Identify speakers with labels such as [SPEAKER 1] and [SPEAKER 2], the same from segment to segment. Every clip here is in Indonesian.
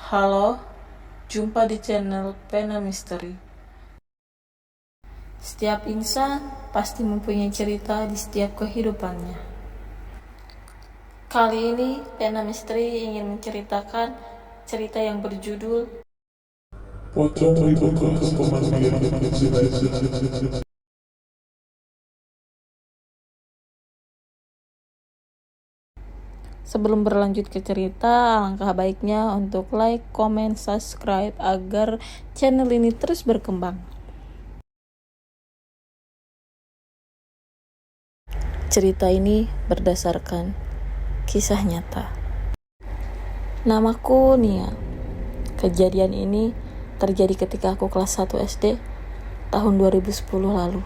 [SPEAKER 1] Halo, jumpa di channel Pena Misteri. Setiap insan pasti mempunyai cerita di setiap kehidupannya. Kali ini Pena Misteri ingin menceritakan cerita yang berjudul
[SPEAKER 2] Pocong di bekas pemandian.
[SPEAKER 1] Sebelum berlanjut ke cerita, alangkah baiknya untuk like, comment, subscribe agar channel ini terus berkembang. Cerita ini berdasarkan kisah nyata. Namaku Nia. Kejadian ini terjadi ketika aku kelas 1 SD tahun 2010 lalu.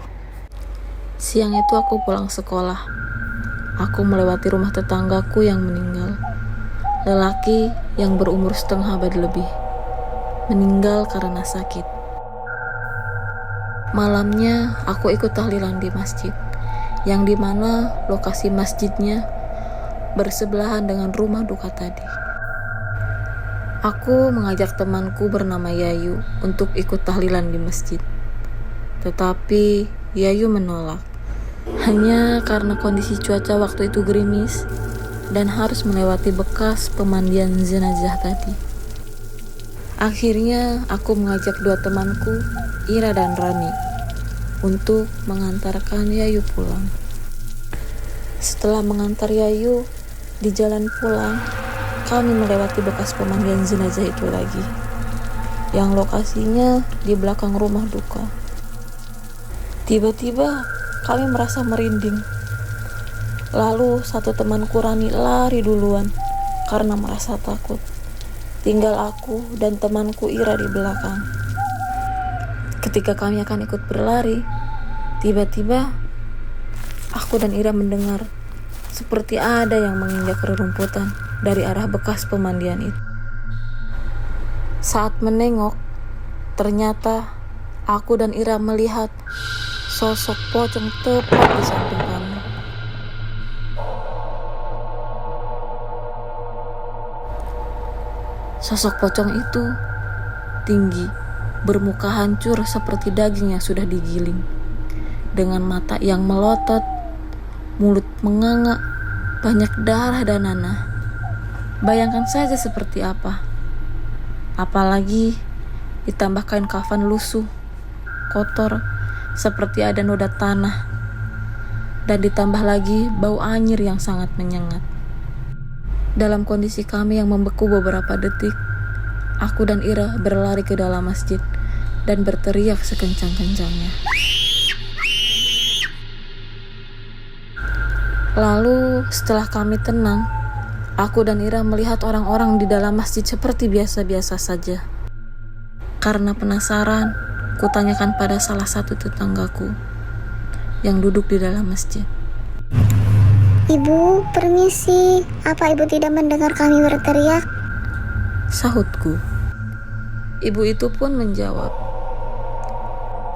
[SPEAKER 1] Siang itu aku pulang sekolah. Aku melewati rumah tetanggaku yang meninggal. Lelaki yang berumur setengah abad lebih. Meninggal karena sakit. Malamnya aku ikut tahlilan di masjid, yang dimana lokasi masjidnya bersebelahan dengan rumah duka tadi. Aku mengajak temanku bernama Yayu untuk ikut tahlilan di masjid. Tetapi Yayu menolak. Hanya karena kondisi cuaca waktu itu gerimis dan harus melewati bekas pemandian jenazah tadi. Akhirnya aku mengajak dua temanku, Ira dan Rani, untuk mengantarkan Yayu pulang. Setelah mengantar Yayu, di jalan pulang, kami melewati bekas pemandian jenazah itu lagi, yang lokasinya di belakang rumah duka. Tiba-tiba kami merasa merinding. Lalu satu temanku Rani lari duluan karena merasa takut. Tinggal aku dan temanku Ira di belakang. Ketika kami akan ikut berlari, tiba-tiba aku dan Ira mendengar seperti ada yang menginjak rerumputan dari arah bekas pemandian itu. Saat menengok, ternyata aku dan Ira melihat sosok pocong tepat di samping kami. Sosok pocong itu tinggi, bermuka hancur seperti daging yang sudah digiling, dengan mata yang melotot, mulut menganga, banyak darah dan nanah. Bayangkan saja seperti apa. Apalagi ditambah kain kafan lusuh, kotor, seperti ada noda tanah, dan ditambah lagi bau anyir yang sangat menyengat. Dalam kondisi kami yang membeku beberapa detik, aku dan Ira berlari ke dalam masjid dan berteriak sekencang-kencangnya. Lalu setelah kami tenang, aku dan Ira melihat orang-orang di dalam masjid seperti biasa-biasa saja. Karena penasaran, kutanyakan pada salah satu tetanggaku yang duduk di dalam masjid.
[SPEAKER 3] Ibu, permisi. Apa ibu tidak mendengar kami berteriak?
[SPEAKER 1] Sahutku. Ibu itu pun menjawab,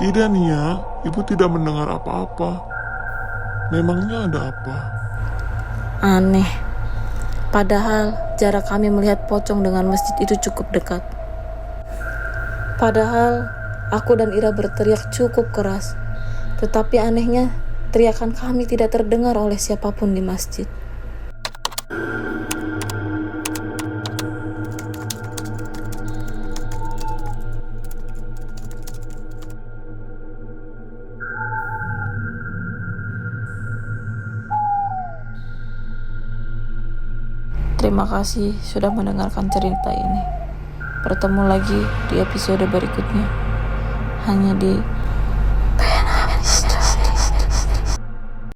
[SPEAKER 2] Tidak Nia, ibu tidak mendengar apa-apa. Memangnya ada apa?
[SPEAKER 1] aneh. Padahal jarak kami melihat pocong dengan masjid itu cukup dekat. Padahal aku dan Ira berteriak cukup keras, tetapi anehnya teriakan kami tidak terdengar oleh siapapun di masjid. Terima kasih sudah mendengarkan cerita ini. Bertemu lagi di episode berikutnya, hanya di